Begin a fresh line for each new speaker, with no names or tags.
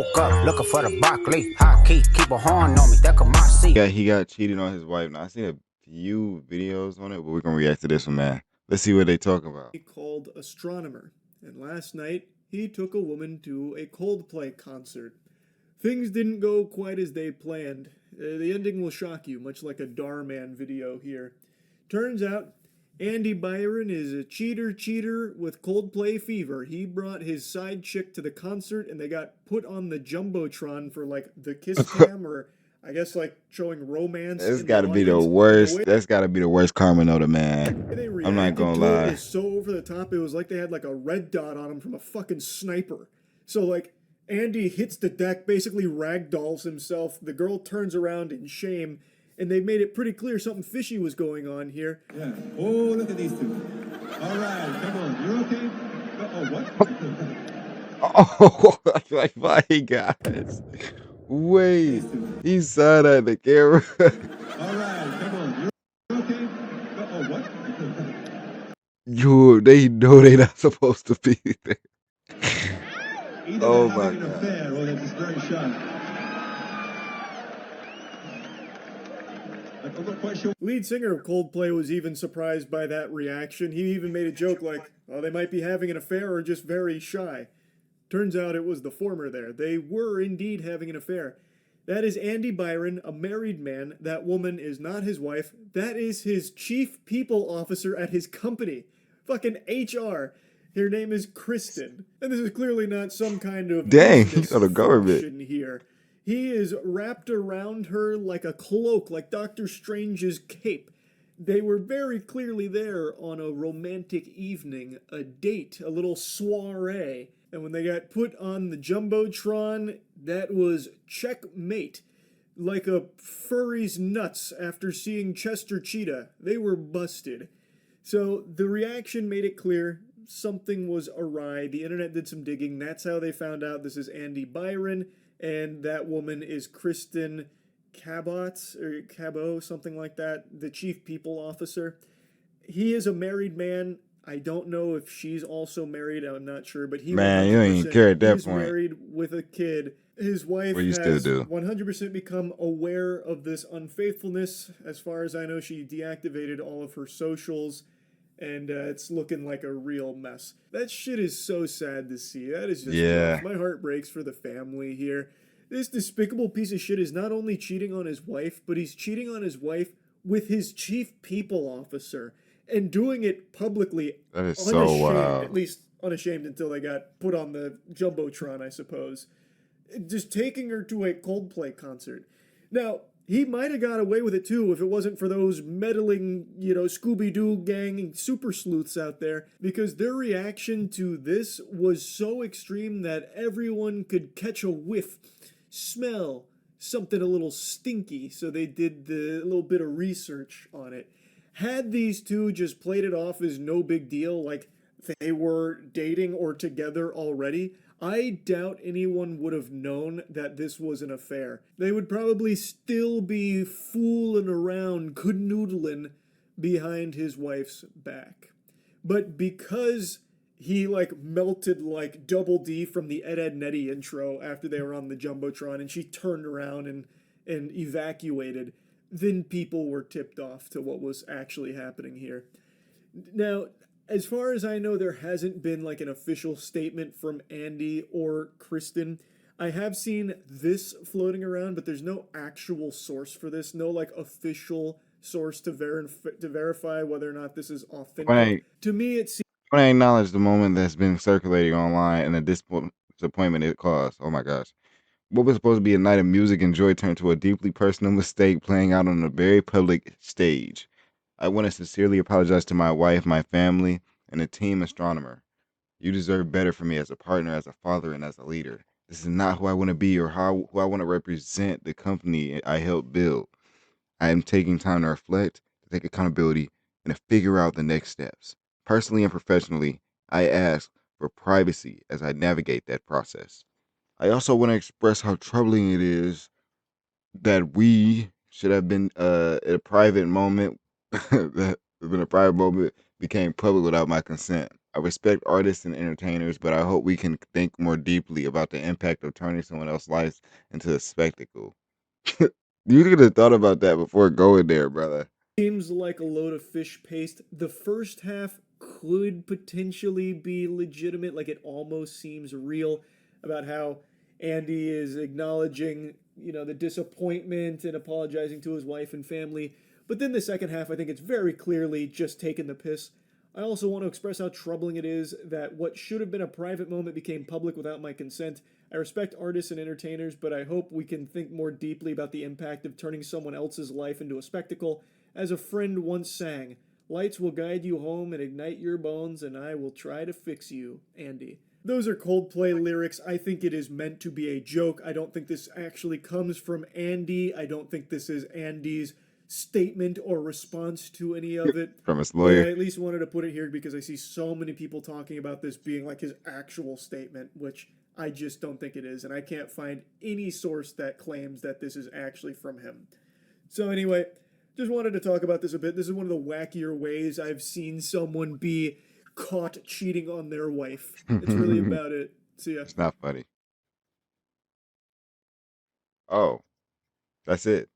Woke up looking for the broccoli. Hot key, keep a horn on me. That could my seat.
Yeah, he got cheated on his wife. Now I seen a few videos on it, but we're gonna react to this one, man. Let's see what they talk about.
Called Astronomer, and last night he took a woman to a Coldplay concert. Things didn't go quite as they planned. The ending will shock you, much like a Darman video here. Turns out, Andy Byron is a cheater with Coldplay fever. He brought his side chick to the concert and they got put on the Jumbotron for like the kiss cam or I guess like showing romance.
That's gotta be the worst. That's gotta be the worst karma note, man. I'm not gonna lie.
It was so over the top. It was like they had like a red dot on him from a fucking sniper. So like Andy hits the deck, basically ragdolls himself. The girl turns around in shame, and they made it pretty clear something fishy was going on here.
Yeah. Oh, look at these two. All right, come on. You're okay?
Oh, what? Like, my guys. Wait. He saw that the camera.
All right, come on. You're okay? What?
Yo, they know they're not supposed to be there.
Either
oh
they're
my
having an
God.
affair or they're just very shy. I'm not quite sure.
Lead singer of Coldplay was even surprised by that reaction. He even made a joke like, oh, they might be having an affair or just very shy. Turns out it was the former there. They were indeed having an affair. That is Andy Byron, a married man. That woman is not his wife. That is his chief people officer at his company. Fucking HR. Her name is Kristen. And this is clearly not some kind of
dang, he's on the government
here. He is wrapped around her like a cloak, like Doctor Strange's cape. They were very clearly there on a romantic evening, a date, a little soiree. And when they got put on the Jumbotron, that was checkmate. Like a furry's nuts after seeing Chester Cheetah. They were busted. So the reaction made it clear something was awry. The internet did some digging. That's how they found out this is Andy Byron. And that woman is Kristen Cabot, something like that, the chief people officer. He is a married man. I don't know if she's also married. I'm not sure, but he
man, you ain't even care at that point.
Married with a kid. His wife
well, you
has
still do.
100% become aware of this unfaithfulness. As far as I know, she deactivated all of her socials, and it's looking like a real mess. That shit is so sad to see. That is just rough. My heart breaks for the family here. This despicable piece of shit is not only cheating on his wife, but he's cheating on his wife with his chief people officer and doing it publicly.
That is so wild.
At least unashamed until they got put on the Jumbotron, I suppose. Just taking her to a Coldplay concert. Now, he might have got away with it too if it wasn't for those meddling, Scooby-Doo gang super sleuths out there, because their reaction to this was so extreme that everyone could catch a whiff, smell something a little stinky, so they did the little bit of research on it. Had these two just played it off as no big deal, like they were dating or together already, I doubt anyone would have known that this was an affair. They would probably still be fooling around, canoodling behind his wife's back. But because he melted like Double D from the Ed Netty intro after they were on the Jumbotron and she turned around and evacuated, then people were tipped off to what was actually happening here. Now, as far as I know, there hasn't been an official statement from Andy or Kristen. I have seen this floating around, but there's no actual source for this. No official source to verify whether or not this is authentic. To me, it seems.
I acknowledge the moment that's been circulating online and the disappointment it caused. Oh my gosh. What was supposed to be a night of music and joy turned to a deeply personal mistake playing out on a very public stage. I want to sincerely apologize to my wife, my family, and the team astronomer. You deserve better from me as a partner, as a father, and as a leader. This is not who I want to be or who I want to represent the company I helped build. I am taking time to reflect, to take accountability, and to figure out the next steps. Personally and professionally, I ask for privacy as I navigate that process. I also want to express how troubling it is that we should have been at a private moment that when a private moment became public without my consent. I respect artists and entertainers, but I hope we can think more deeply about the impact of turning someone else's life into a spectacle. You could have thought about that before going there, brother.
Seems like a load of fish paste. The first half could potentially be legitimate, like it almost seems real about how Andy is acknowledging, the disappointment and apologizing to his wife and family. But then the second half, I think it's very clearly just taking the piss. I also want to express how troubling it is that what should have been a private moment became public without my consent. I respect artists and entertainers, but I hope we can think more deeply about the impact of turning someone else's life into a spectacle. As a friend once sang, lights will guide you home and ignite your bones, and I will try to fix you, Andy. Those are Coldplay lyrics. I think it is meant to be a joke. I don't think this actually comes from Andy. I don't think this is Andy's statement or response to any of it.
From his
But I
lawyer.
at least wanted to put it here because I see so many people talking about this being like his actual statement, which I just don't think it is. And I can't find any source that claims that this is actually from him. So, anyway, just wanted to talk about this a bit. This is one of the wackier ways I've seen someone be caught cheating on their wife. It's really about it. See ya.
It's not funny. Oh, that's it.